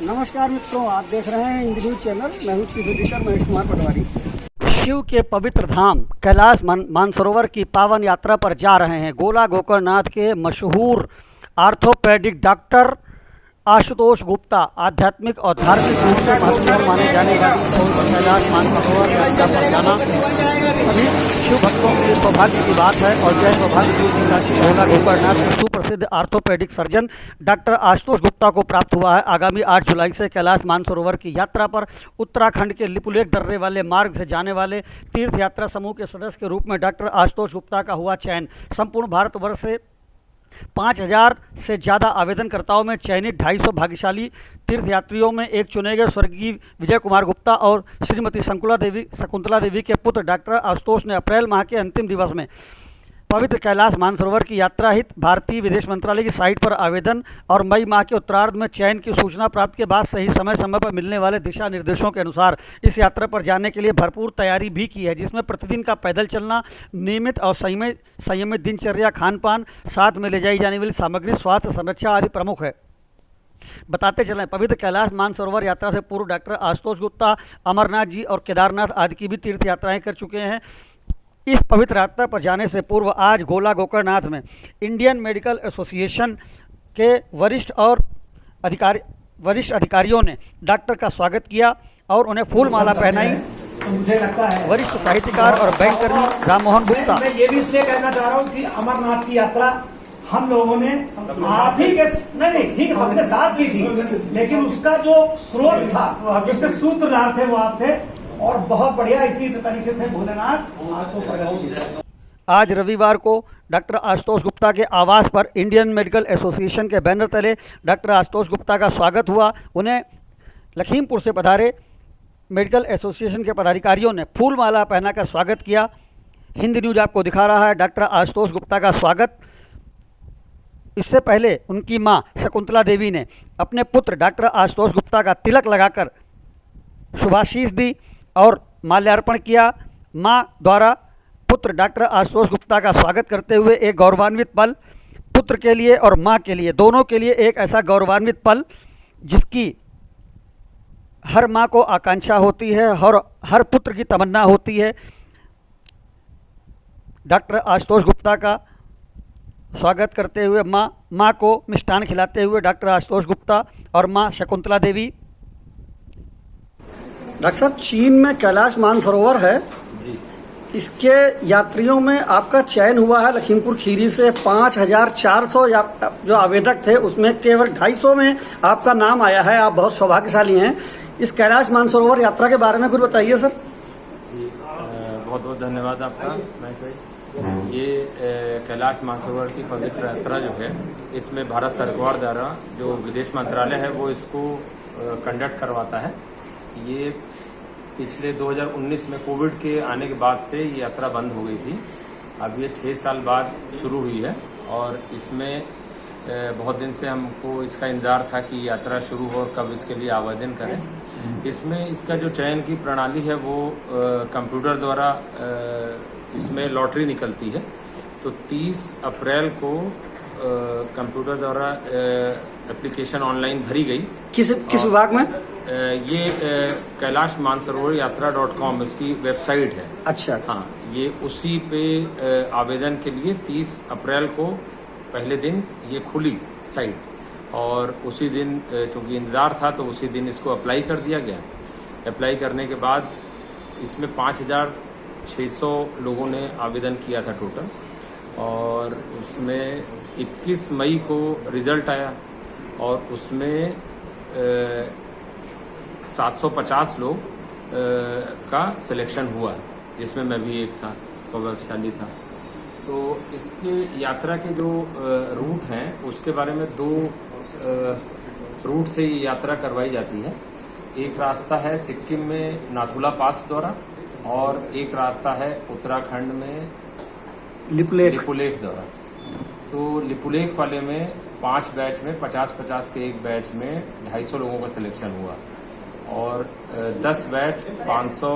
नमस्कार मित्रों, आप देख रहे हैं हिंदी न्यूज चैनल। मैं हूं चीफ एडिटर महेश कुमार पटवारी। शिव के पवित्र धाम कैलाश मानसरोवर की पावन यात्रा पर जा रहे हैं गोला गोकर्णनाथ के मशहूर आर्थोपेडिक डॉक्टर आशुतोष गुप्ता। आध्यात्मिक और धार्मिक रूप से महत्वपूर्ण माने जाने वाली कैलाश मानसरोवर यात्रा पर जाना सभी शिव भक्तों के लिए सौभाग्य की बात है और जय सौभाग्य की काशी गोला गोकर्णनाथ के सुप्रसिद्ध orthopaedic surgeon doctor Ashutosh Gupta को प्राप्त हुआ है। आगामी 8 जुलाई से कैलाश मानसरोवर की यात्रा पर उत्तराखंड के लिपुलेख दर्रे वाले मार्ग से जाने वाले तीर्थ यात्रा समूह के सदस्य के रूप में डॉक्टर आशुतोष गुप्ता का हुआ चयन। संपूर्ण भारतवर्ष से 5000 से ज़्यादा आवेदनकर्ताओं में चयनित 250 भाग्यशाली तीर्थयात्रियों में एक चुने गए स्वर्गीय विजय कुमार गुप्ता और श्रीमती शकुंतला देवी के पुत्र डॉक्टर आशुतोष ने अप्रैल माह के अंतिम दिवस में पवित्र कैलाश मानसरोवर की यात्रा हित भारतीय विदेश मंत्रालय की साइट पर आवेदन और मई माह के उत्तरार्ध में चयन की सूचना प्राप्त के बाद सही समय पर मिलने वाले दिशा निर्देशों के अनुसार इस यात्रा पर जाने के लिए भरपूर तैयारी भी की है, जिसमें प्रतिदिन का पैदल चलना, नियमित और संयमित दिनचर्या, खान पान, साथ में ले जाई जाने वाली सामग्री, स्वास्थ्य संरक्षा आदि प्रमुख है। बताते चलें, पवित्र कैलाश मानसरोवर यात्रा से पूर्व डॉक्टर आशुतोष गुप्ता अमरनाथ जी और केदारनाथ आदि की भी तीर्थ यात्राएं कर चुके हैं। इस पवित्र यात्रा पर जाने से पूर्व आज गोला गोकर्णनाथ में इंडियन मेडिकल एसोसिएशन के वरिष्ठ अधिकारियों ने डॉक्टर का स्वागत किया और उन्हें फूल माला पहनाई। मुझे लगता है वरिष्ठ साहित्यकार और बैंक कर्मी राम मोहन गुप्ता। मैं ये भी इसलिए कहना चाह रहा हूँ कि अमरनाथ की यात्रा हम लोगों ने आप ही के नहीं ठीक है सबके साथ भी थी, लेकिन उसका जो स्रोत था, जिसके सूत्रधार थे वो आप थे और बहुत बढ़िया इसी तरीके से भोलेनाथ आपको। आज रविवार को डॉक्टर आशुतोष गुप्ता के आवास पर इंडियन मेडिकल एसोसिएशन के बैनर तले डॉक्टर आशुतोष गुप्ता का स्वागत हुआ। उन्हें लखीमपुर से पधारे मेडिकल एसोसिएशन के पदाधिकारियों ने फूल माला पहनाकर स्वागत किया। हिंदी न्यूज आपको दिखा रहा है डॉक्टर आशुतोष गुप्ता का स्वागत। इससे पहले उनकी मां शकुंतला देवी ने अपने पुत्र डॉक्टर आशुतोष गुप्ता का तिलक लगाकर शुभाशीष दी और माल्यार्पण किया। मां द्वारा पुत्र डॉक्टर आशुतोष गुप्ता का स्वागत करते हुए एक गौरवान्वित पल, पुत्र के लिए और मां के लिए, दोनों के लिए एक ऐसा गौरवान्वित पल जिसकी हर मां को आकांक्षा होती है, हर पुत्र की तमन्ना होती है। डॉक्टर आशुतोष गुप्ता का स्वागत करते हुए मां को मिष्ठान खिलाते हुए डॉक्टर आशुतोष गुप्ता और मां शकुंतला देवी। डॉक्टर साहब, चीन में कैलाश मानसरोवर है जी, इसके यात्रियों में आपका चयन हुआ है। लखीमपुर खीरी से 5400 जो आवेदक थे उसमें केवल 250 में आपका नाम आया है। आप बहुत सौभाग्यशाली हैं। इस कैलाश मानसरोवर यात्रा के बारे में कुछ बताइए सर। बहुत बहुत धन्यवाद आपका। ये कैलाश मानसरोवर की पवित्र यात्रा जो है, इसमें भारत सरकार द्वारा जो विदेश मंत्रालय है वो इसको कंडक्ट करवाता है। ये पिछले 2019 में कोविड के आने के बाद से ये यात्रा बंद हो गई थी। अब ये 6 साल बाद शुरू हुई है और इसमें बहुत दिन से हमको इसका इंतजार था कि यात्रा शुरू हो और कब इसके लिए आवेदन करें। इसमें इसका जो चयन की प्रणाली है वो कंप्यूटर द्वारा इसमें लॉटरी निकलती है। तो 30 अप्रैल को कंप्यूटर द्वारा एप्लीकेशन ऑनलाइन भरी गई। किस विभाग में? ये कैलाश मानसरोवर यात्रा.com उसकी वेबसाइट है। अच्छा। हाँ, ये उसी पे आवेदन के लिए 30 अप्रैल को पहले दिन ये खुली साइट और उसी दिन चूँकि इंतज़ार था तो उसी दिन इसको अप्लाई कर दिया गया। अप्लाई करने के बाद इसमें 5600 लोगों ने आवेदन किया था टोटल और उसमें 21 मई को रिजल्ट आया और उसमें 750 लोग का सिलेक्शन हुआ, जिसमें मैं भी एक था, गौरवशाली था। तो इसके यात्रा के जो रूट हैं उसके बारे में 2 रूट से ये यात्रा करवाई जाती है। एक रास्ता है सिक्किम में नाथुला पास द्वारा और एक रास्ता है उत्तराखंड में लिपुलेख द्वारा। तो लिपुलेख वाले में 5 बैच में 50-50 के एक बैच में 250 लोगों का सिलेक्शन हुआ और 10 बैच 500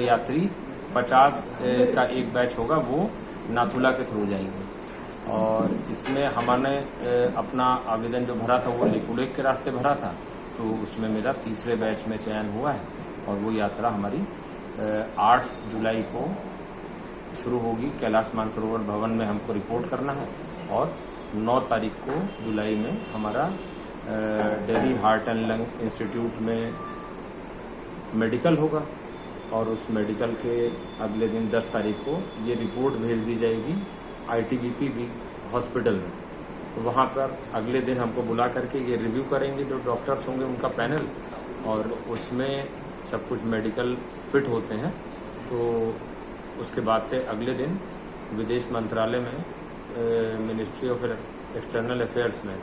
यात्री 50 का एक बैच होगा, वो नाथुला के थ्रू जाएंगे। और इसमें हमने अपना आवेदन जो भरा था वो लिपुलेख के रास्ते भरा था तो उसमें मेरा तीसरे बैच में चयन हुआ है और वो यात्रा हमारी 8 जुलाई को शुरू होगी। कैलाश मानसरोवर भवन में हमको रिपोर्ट करना है और 9 तारीख को जुलाई में हमारा Delhi heart and lung institute में मेडिकल होगा और उस मेडिकल के अगले दिन 10 तारीख को ये रिपोर्ट भेज दी जाएगी ITBP भी हॉस्पिटल में। तो वहाँ पर अगले दिन हमको बुला करके ये रिव्यू करेंगे जो डॉक्टर्स होंगे उनका पैनल, और उसमें सब कुछ मेडिकल फिट होते हैं। तो उसके बाद से अगले दिन विदेश मंत्रालय में मिनिस्ट्री ऑफ एक्सटर्नल अफेयर्स में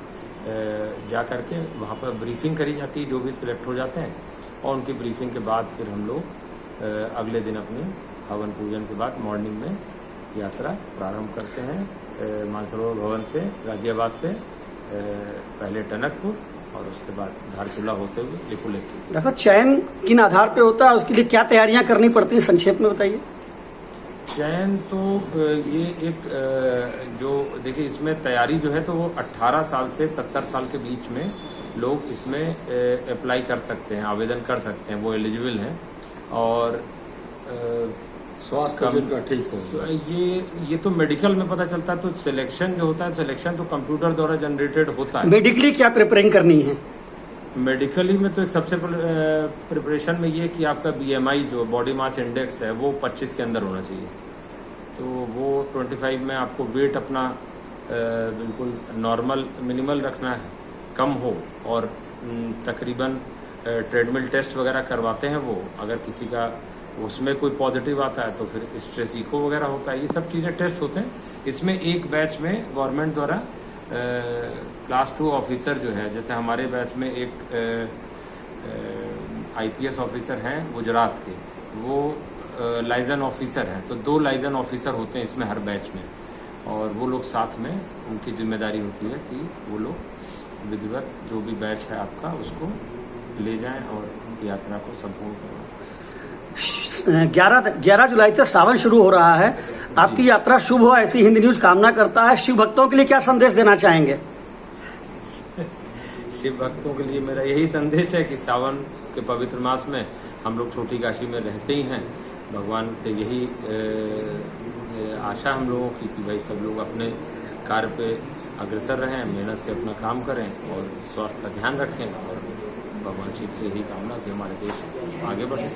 जा करके वहाँ पर ब्रीफिंग करी जाती है जो भी सिलेक्ट हो जाते हैं, और उनकी ब्रीफिंग के बाद फिर हम लोग अगले दिन अपने हवन पूजन के बाद मॉर्निंग में यात्रा प्रारंभ करते हैं मानसरोवर भवन से, गाजियाबाद से पहले टनकपुर और उसके बाद धारचूला होते हुए लिपुलेख की। डॉक्टर, चयन किन आधार पे होता है, उसके लिए क्या तैयारियां करनी पड़ती हैं, संक्षेप में बताइए। चयन तो ये एक जो देखिए इसमें तैयारी जो है तो वो 18 साल से 70 साल के बीच में लोग इसमें अप्लाई कर सकते हैं, आवेदन कर सकते हैं, वो एलिजिबल हैं। और स्वास्थ्य जिनका ठीक हो, ये तो मेडिकल में पता चलता है। तो सिलेक्शन जो होता है, सिलेक्शन तो कंप्यूटर द्वारा जनरेटेड होता है। मेडिकली क्या प्रिपेयरिंग करनी है? मेडिकली में तो एक सबसे प्रिपरेशन में ये कि आपका BMI जो बॉडी मास इंडेक्स है वो 25 के अंदर होना चाहिए। तो वो 25 में आपको वेट अपना बिल्कुल नॉर्मल मिनिमल रखना है, कम हो, और तकरीबन ट्रेडमिल टेस्ट वगैरह करवाते हैं वो। अगर किसी का उसमें कोई पॉजिटिव आता है तो फिर स्ट्रेस इको वगैरह होता है, ये सब चीज़ें टेस्ट होते हैं। इसमें एक बैच में गवर्नमेंट द्वारा क्लास 2 ऑफिसर जो है, जैसे हमारे बैच में एक IPS ऑफिसर हैं गुजरात के, वो लाइजन ऑफिसर हैं। तो 2 लाइजन ऑफिसर होते हैं इसमें हर बैच में, और वो लोग साथ में, उनकी जिम्मेदारी होती है कि वो लोग विधिवत जो भी बैच है आपका उसको ले जाएं और यात्रा को संपूर्ण करवाएं। 11 जुलाई से सावन शुरू हो रहा है। आपकी यात्रा शुभ हो ऐसी हिंद न्यूज कामना करता है। शिव भक्तों के लिए क्या संदेश देना चाहेंगे? शिव भक्तों के लिए मेरा यही संदेश है कि सावन के पवित्र मास में हम लोग छोटी काशी में रहते ही हैं। भगवान से यही आशा हम लोगों की कि भाई सब लोग अपने कार्य पे अग्रसर रहें, मेहनत से अपना काम करें और स्वास्थ्य का ध्यान रखें, और भगवान शिव से यही कामना कि हमारे देश आगे बढ़े।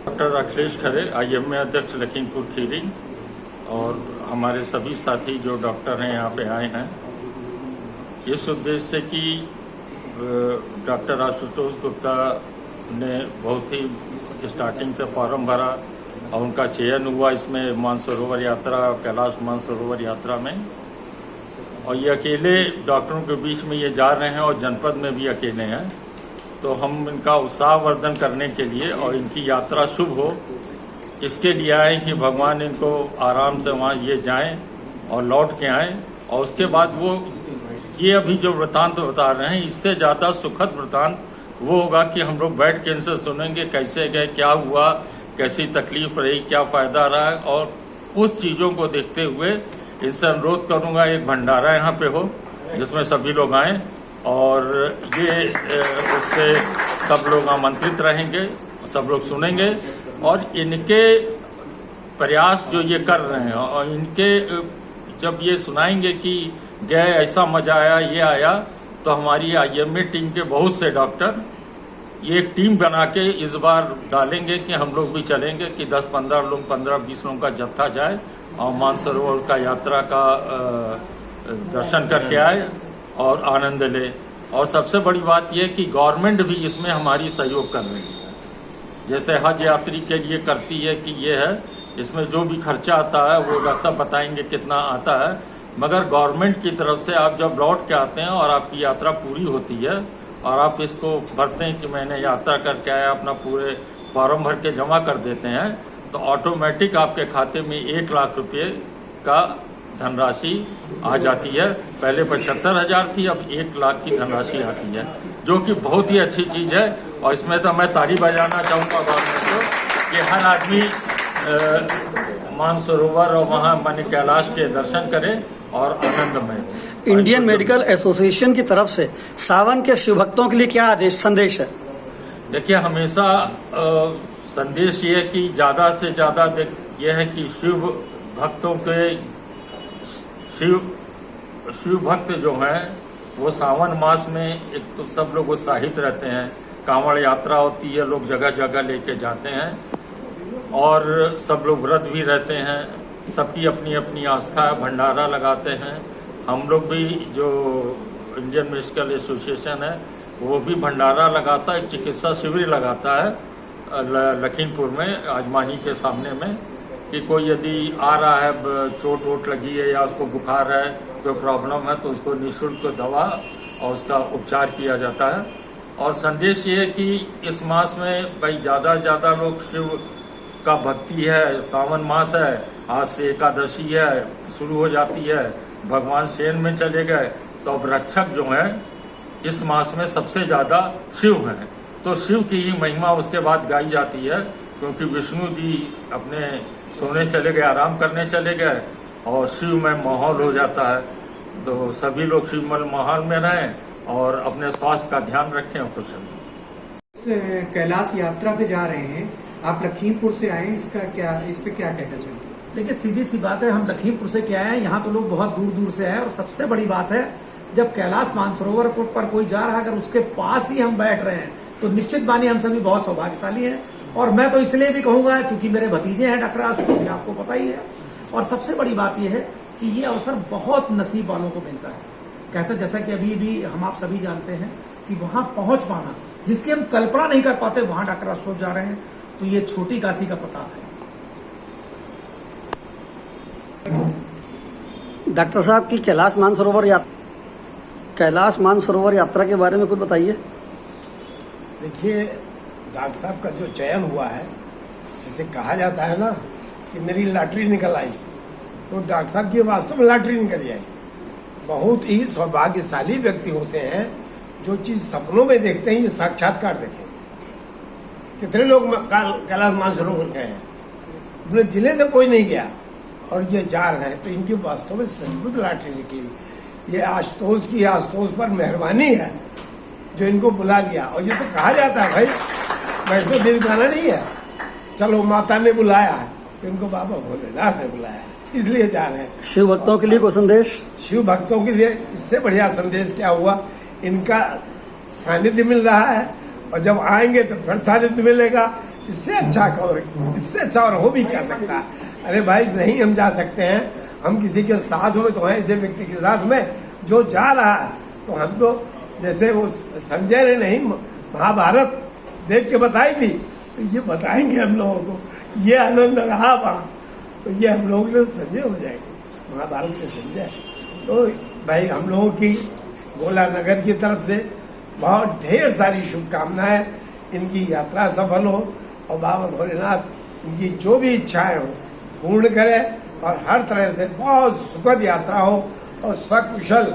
डॉक्टर अखिलेश खरे, IMA अध्यक्ष लखीमपुर खीरी, और हमारे सभी साथी जो डॉक्टर हैं यहाँ पे आए हैं इस उद्देश्य से कि डॉक्टर आशुतोष गुप्ता ने बहुत ही स्टार्टिंग से फॉर्म भरा और उनका चयन हुआ इसमें मानसरोवर यात्रा, कैलाश मानसरोवर यात्रा में। और ये अकेले डॉक्टरों के बीच में ये जा रहे हैं और जनपद में भी अकेले हैं। तो हम इनका उत्साहवर्धन करने के लिए और इनकी यात्रा शुभ हो इसके लिए आए कि भगवान इनको आराम से वहाँ ये जाएं और लौट के आएं, और उसके बाद वो ये अभी जो वृतांत बता रहे हैं इससे ज़्यादा सुखद वृतांत वो होगा कि हम लोग बैठ के इनसे सुनेंगे कैसे गए, क्या हुआ, कैसी तकलीफ रही, क्या फ़ायदा रहा। और उस चीज़ों को देखते हुए इनसे अनुरोध करूँगा एक भंडारा यहाँ पे हो जिसमें सभी लोग आएँ, और ये उससे सब लोग आमंत्रित रहेंगे, सब लोग सुनेंगे, और इनके प्रयास जो ये कर रहे हैं और इनके जब ये सुनाएंगे कि गए ऐसा मजा आया, ये आया, तो हमारी IMA टीम के बहुत से डॉक्टर ये एक टीम बना के इस बार डालेंगे कि हम लोग भी चलेंगे कि 10-15 लोग, 15-20 लोगों का जत्था जाए और मानसरोवर का यात्रा का दर्शन करके आए और आनंद ले। और सबसे बड़ी बात यह कि गवर्नमेंट भी इसमें हमारी सहयोग कर रही है, जैसे हज यात्री के लिए करती है कि ये है, इसमें जो भी खर्चा आता है वो डॉक्टर साहब बताएंगे कितना आता है, मगर गवर्नमेंट की तरफ से आप जब लौट के आते हैं और आपकी यात्रा पूरी होती है और आप इसको भरते हैं कि मैंने यात्रा करके आया, अपना पूरे फॉर्म भर के जमा कर देते हैं, तो ऑटोमेटिक आपके खाते में 1 लाख रुपये का धनराशि आ जाती है। पहले 75,000 थी, अब 1 लाख की धनराशि आती है, जो कि बहुत ही अच्छी चीज़ है। और इसमें तो मैं ताली बजाना चाहूँगा गवर्नमेंट को कि हर आदमी मानसरोवर और वहाँ माने कैलाश के दर्शन करे और आनंदमय। इंडियन मेडिकल एसोसिएशन की तरफ से सावन के शिव भक्तों के लिए क्या आदेश संदेश है? देखिए, हमेशा संदेश ये है कि ज्यादा से ज्यादा ये है कि शिव भक्तों के शिव भक्त जो हैं वो सावन मास में एक तो सब लोग उत्साहित रहते हैं। कांवड़ यात्रा होती है, लोग जगह जगह लेके जाते हैं और सब लोग व्रत भी रहते हैं। सबकी अपनी अपनी आस्था है, भंडारा लगाते हैं। हम लोग भी जो इंडियन मेडिकल एसोसिएशन है वो भी भंडारा लगाता है, चिकित्सा शिविर लगाता है लखीमपुर में आजमानी के सामने में, कि कोई यदि आ रहा है, चोट वोट लगी है या उसको बुखार है, कोई प्रॉब्लम है, तो उसको निःशुल्क दवा और उसका उपचार किया जाता है। और संदेश ये है कि इस मास में भाई ज़्यादा से ज़्यादा लोग शिव का भक्ति है। सावन मास है, आज से एकादशी है शुरू हो जाती है, भगवान शयन में चले गए, तो अब रक्षक जो है इस मास में सबसे ज़्यादा शिव हैं। तो शिव की ही महिमा उसके बाद गाई जाती है, क्योंकि विष्णु जी अपने सोने चले गए, आराम करने चले गए और शिव में माहौल हो जाता है। तो सभी लोग शिवमय माहौल में रहें और अपने स्वास्थ्य का ध्यान रखें और खुश रहें। कैलाश यात्रा पे जा रहे हैं, आप लखीमपुर से आए, इस पे क्या कहना चाहिए? देखिए, सीधी सी बात है, हम लखीमपुर से क्या है, यहाँ तो लोग बहुत दूर दूर से आए। और सबसे बड़ी बात है, जब कैलाश मानसरोवर पर कोई जा रहा है, अगर उसके पास ही हम बैठ रहे हैं तो निश्चित मानिए हम सभी बहुत सौभाग्यशाली हैं। और मैं तो इसलिए भी कहूंगा चूंकि मेरे भतीजे हैं डॉक्टर आशुतोष, आपको पता ही है। और सबसे बड़ी बात यह है कि ये अवसर बहुत नसीब वालों को मिलता है। कहते जैसा कि अभी भी हम आप सभी जानते हैं कि वहां पहुंच पाना, जिसकी हम कल्पना नहीं कर पाते, वहां डॉक्टर आशुतोष जा रहे हैं, तो ये छोटी काशी का प्रताप है। डॉक्टर साहब की कैलाश मानसरोवर यात्रा के बारे में कुछ बताइए। देखिए, डॉक्टर साहब का जो चयन हुआ है, जैसे कहा जाता है ना कि मेरी लॉटरी निकल आई, तो डॉक्टर साहब की वास्तव में लॉटरी निकल आई। बहुत ही सौभाग्यशाली व्यक्ति होते हैं जो चीज सपनों में देखते हैं, ये साक्षात्कार देखेंगे। कितने लोग कैलाश मानसरोवर गए हैं, अपने जिले से कोई नहीं गया और ये जा रहे हैं, तो इनकी वास्तव में सचमुच लॉटरी निकली। ये आशुतोष पर मेहरबानी है जो इनको बुला लिया। और ये तो कहा जाता है भाई, वैष्णो देवी जाना नहीं है, चलो माता ने बुलाया है, तो इनको बाबा भोलेनाथ ने बुलाया है, इसलिए जा रहे हैं। शिव भक्तों के लिए कोई संदेश? शिव भक्तों के लिए इससे बढ़िया संदेश क्या हुआ, इनका सानिध्य मिल रहा है और जब आएंगे तो फिर सानिध्य मिलेगा। इससे अच्छा और हो भी क्या सकता है। अरे भाई, नहीं हम जा सकते हैं, हम किसी के साथ में तो हैं, ऐसे व्यक्ति के साथ में जो जा रहा है, तो हम तो जैसे वो संजय ने नहीं महाभारत देख के बताई थी, तो ये बताएंगे हम लोगों को। ये आनंद रहा वहाँ, तो ये हम लोग ने संजय हो जाएंगे, महाभारत के संजय। तो भाई, हम लोगों की गोला नगर की तरफ से बहुत ढेर सारी शुभकामनाएं, इनकी यात्रा सफल हो और बाबा भोलेनाथ इनकी जो भी इच्छाएं हो पूर्ण करे और हर तरह से बहुत सुखद यात्रा हो और सकुशल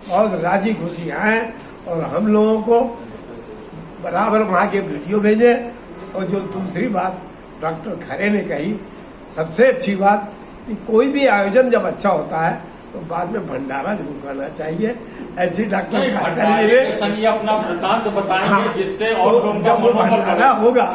बहुत राजी खुशी आए। और हम लोगों को बराबर वहाँ के वीडियो भेजे। और जो दूसरी बात डॉक्टर खरे ने कही, सबसे अच्छी बात कि कोई भी आयोजन जब अच्छा होता है तो बाद में भंडारा जरूर करना चाहिए। ऐसी डॉक्टर अपना वृत्तांत बताएंगे, जिससे और तो जब वो भंडारा होगा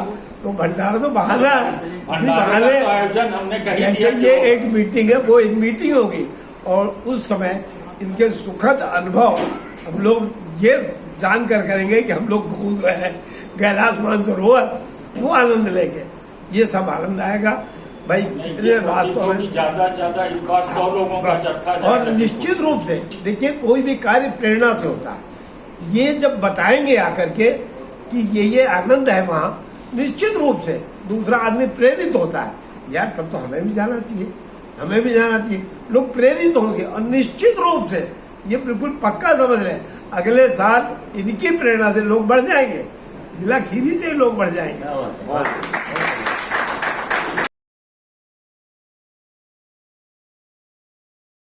तो भंडारा तो बहाना है, आयोजन हमने जैसे ये एक मीटिंग है, वो एक मीटिंग होगी और उस समय इनके सुखद अनुभव हम लोग ये जानकर करेंगे कि हम लोग घूम रहे हैं कैलाश मानसरोवर, वो आनंद लेंगे। ये सब आनंद आएगा भाई। इतने वास्तव में ज्यादा इस बार 100 लोगों का जत्था। और निश्चित रूप से देखिए, कोई भी कार्य प्रेरणा से होता है। ये जब बताएंगे आकर के कि ये आनंद है वहाँ, निश्चित रूप से दूसरा आदमी प्रेरित होता है, यार तब तो हमें भी जाना चाहिए, लोग प्रेरित होंगे। और निश्चित रूप से ये बिल्कुल पक्का समझ रहे हैं, अगले साल इनकी प्रेरणा से लोग बढ़ जाएंगे, जिला खीरी से लोग बढ़ जाएंगे।